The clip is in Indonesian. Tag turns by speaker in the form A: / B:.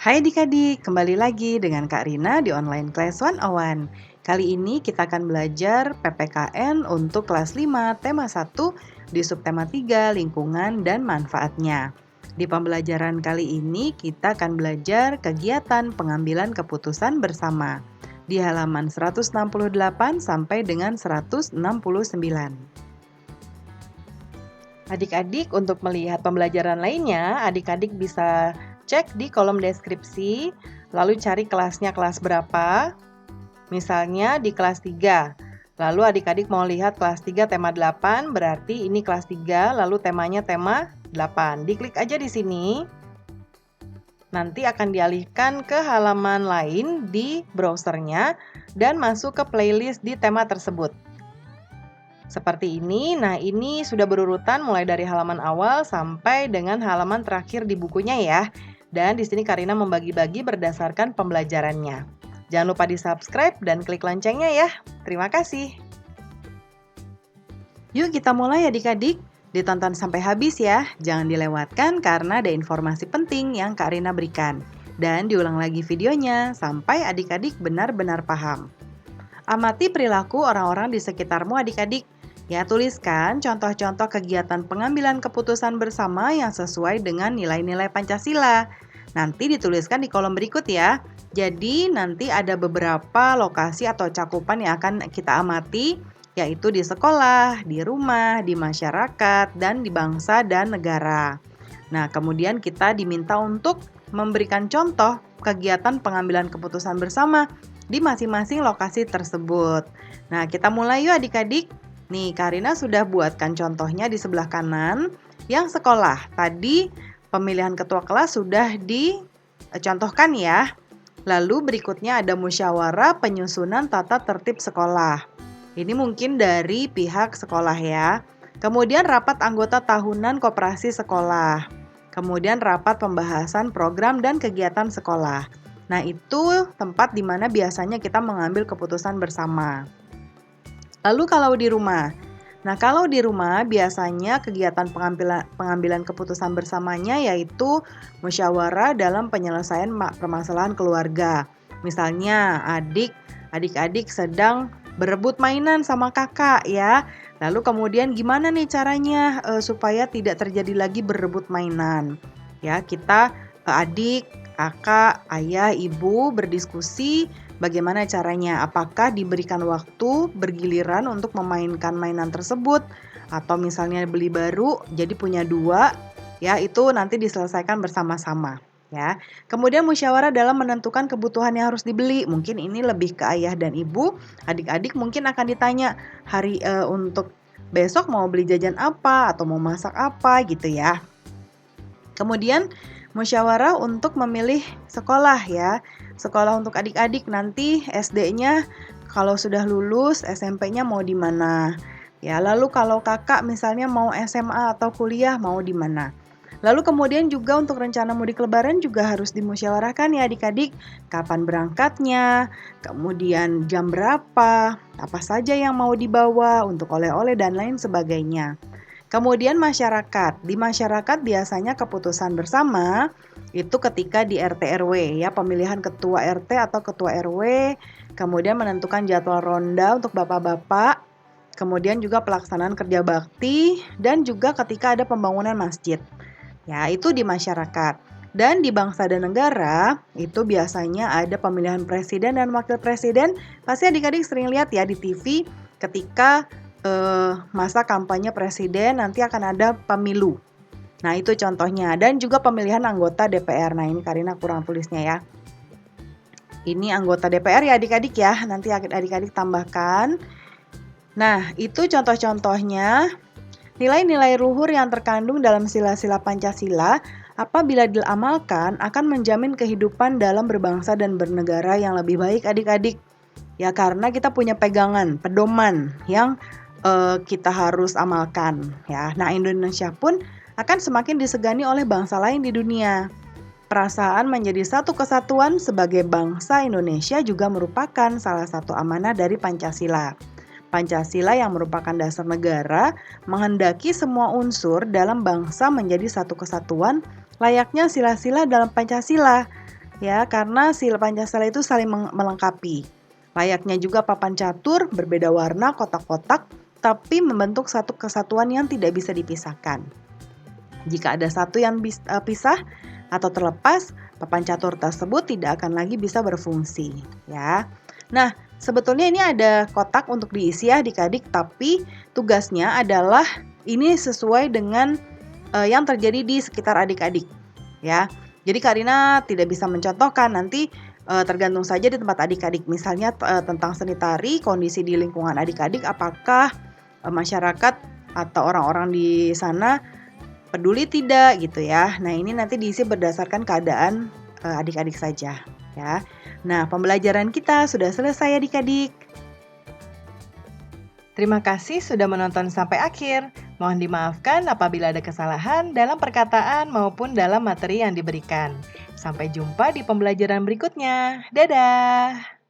A: Hai adik-adik, kembali lagi dengan Kak Rina di Online Class 101. Kali ini kita akan belajar PPKN untuk kelas 5, tema 1 di subtema 3, lingkungan dan manfaatnya. Di pembelajaran kali ini kita akan belajar kegiatan pengambilan keputusan bersama di halaman 168 sampai dengan 169. Adik-adik, untuk melihat pembelajaran lainnya, adik-adik bisa cek di kolom deskripsi, lalu cari kelasnya kelas berapa. Misalnya di kelas 3. Lalu adik-adik mau lihat kelas 3 tema 8, berarti ini kelas 3, lalu temanya tema 8. Diklik aja di sini. Nanti akan dialihkan ke halaman lain di browsernya dan masuk ke playlist di tema tersebut. Seperti ini. Nah, ini sudah berurutan mulai dari halaman awal sampai dengan halaman terakhir di bukunya ya. Dan di sini Karina membagi-bagi berdasarkan pembelajarannya. Jangan lupa di-subscribe dan klik loncengnya ya. Terima kasih. Yuk kita mulai adik-adik. Ditonton sampai habis ya. Jangan dilewatkan karena ada informasi penting yang Karina berikan. Dan diulang lagi videonya sampai adik-adik benar-benar paham. Amati perilaku orang-orang di sekitarmu adik-adik. Ya, tuliskan contoh-contoh kegiatan pengambilan keputusan bersama yang sesuai dengan nilai-nilai Pancasila. Nanti dituliskan di kolom berikut ya. Jadi nanti ada beberapa lokasi atau cakupan yang akan kita amati, yaitu di sekolah, di rumah, di masyarakat, dan di bangsa dan negara. Nah, kemudian kita diminta untuk memberikan contoh kegiatan pengambilan keputusan bersama di masing-masing lokasi tersebut. Nah, kita mulai yuk adik-adik. Nih, Karina sudah buatkan contohnya di sebelah kanan. Yang sekolah, tadi pemilihan ketua kelas sudah dicontohkan ya. Lalu berikutnya ada musyawarah penyusunan tata tertib sekolah. Ini mungkin dari pihak sekolah ya. Kemudian rapat anggota tahunan koperasi sekolah. Kemudian rapat pembahasan program dan kegiatan sekolah. Nah, itu tempat di mana biasanya kita mengambil keputusan bersama. Lalu kalau di rumah. Nah, kalau di rumah biasanya kegiatan pengambilan keputusan bersamanya yaitu musyawarah dalam penyelesaian permasalahan keluarga. Misalnya adik-adik sedang berebut mainan sama kakak ya. Lalu kemudian gimana nih caranya supaya tidak terjadi lagi berebut mainan. Ya, kita adik, kakak, ayah, ibu berdiskusi bagaimana caranya, apakah diberikan waktu bergiliran untuk memainkan mainan tersebut atau misalnya beli baru jadi punya 2, ya itu nanti diselesaikan bersama-sama ya. Kemudian musyawarah dalam menentukan kebutuhan yang harus dibeli, mungkin ini lebih ke ayah dan ibu. Adik-adik mungkin akan ditanya untuk besok mau beli jajan apa atau mau masak apa gitu ya. Kemudian musyawarah untuk memilih sekolah ya. Sekolah untuk adik-adik nanti SD-nya kalau sudah lulus, SMP-nya mau di mana. Ya, lalu kalau kakak misalnya mau SMA atau kuliah mau di mana. Lalu kemudian juga untuk rencana mudik lebaran juga harus dimusyawarahkan ya adik-adik. Kapan berangkatnya, kemudian jam berapa, apa saja yang mau dibawa untuk oleh-oleh dan lain sebagainya. Kemudian masyarakat. Di masyarakat biasanya keputusan bersama itu ketika di RT RW ya, pemilihan ketua RT atau ketua RW, kemudian menentukan jadwal ronda untuk bapak-bapak, kemudian juga pelaksanaan kerja bakti dan juga ketika ada pembangunan masjid. Ya, itu di masyarakat. Dan di bangsa dan negara itu biasanya ada pemilihan presiden dan wakil presiden. Pasti adik-adik sering lihat ya di TV ketika masa kampanye presiden nanti akan ada pemilu. Nah, itu contohnya. Dan juga pemilihan anggota DPR. Nah, ini Karina kurang tulisnya ya. Ini anggota DPR ya adik-adik ya. Nanti adik-adik tambahkan. Nah, itu contoh-contohnya. Nilai-nilai luhur yang terkandung dalam sila-sila Pancasila apabila diamalkan akan menjamin kehidupan dalam berbangsa dan bernegara yang lebih baik adik-adik. Ya, karena kita punya pegangan, pedoman yang kita harus amalkan ya. Nah, Indonesia pun akan semakin disegani oleh bangsa lain di dunia. Perasaan menjadi satu kesatuan sebagai bangsa Indonesia juga merupakan salah satu amanah dari Pancasila. Pancasila yang merupakan dasar negara menghendaki semua unsur dalam bangsa menjadi satu kesatuan layaknya sila-sila dalam Pancasila. ya, karena sila Pancasila itu saling melengkapi. Layaknya juga papan catur, berbeda warna, kotak-kotak, tapi membentuk satu kesatuan yang tidak bisa dipisahkan. Jika ada satu yang pisah atau terlepas, papan catur tersebut tidak akan lagi bisa berfungsi, ya. Nah, sebetulnya ini ada kotak untuk diisi ya adik-adik, tapi tugasnya adalah ini sesuai dengan yang terjadi di sekitar adik-adik, ya. Jadi Karina tidak bisa mencontohkan, nanti tergantung saja di tempat adik-adik. Misalnya tentang seni tari, kondisi di lingkungan adik-adik, apakah masyarakat atau orang-orang di sana peduli tidak gitu ya. Nah, ini nanti diisi berdasarkan keadaan adik-adik saja ya. Nah, pembelajaran kita sudah selesai adik-adik. Terima kasih sudah menonton sampai akhir. Mohon dimaafkan apabila ada kesalahan dalam perkataan maupun dalam materi yang diberikan. Sampai jumpa di pembelajaran berikutnya. Dadah!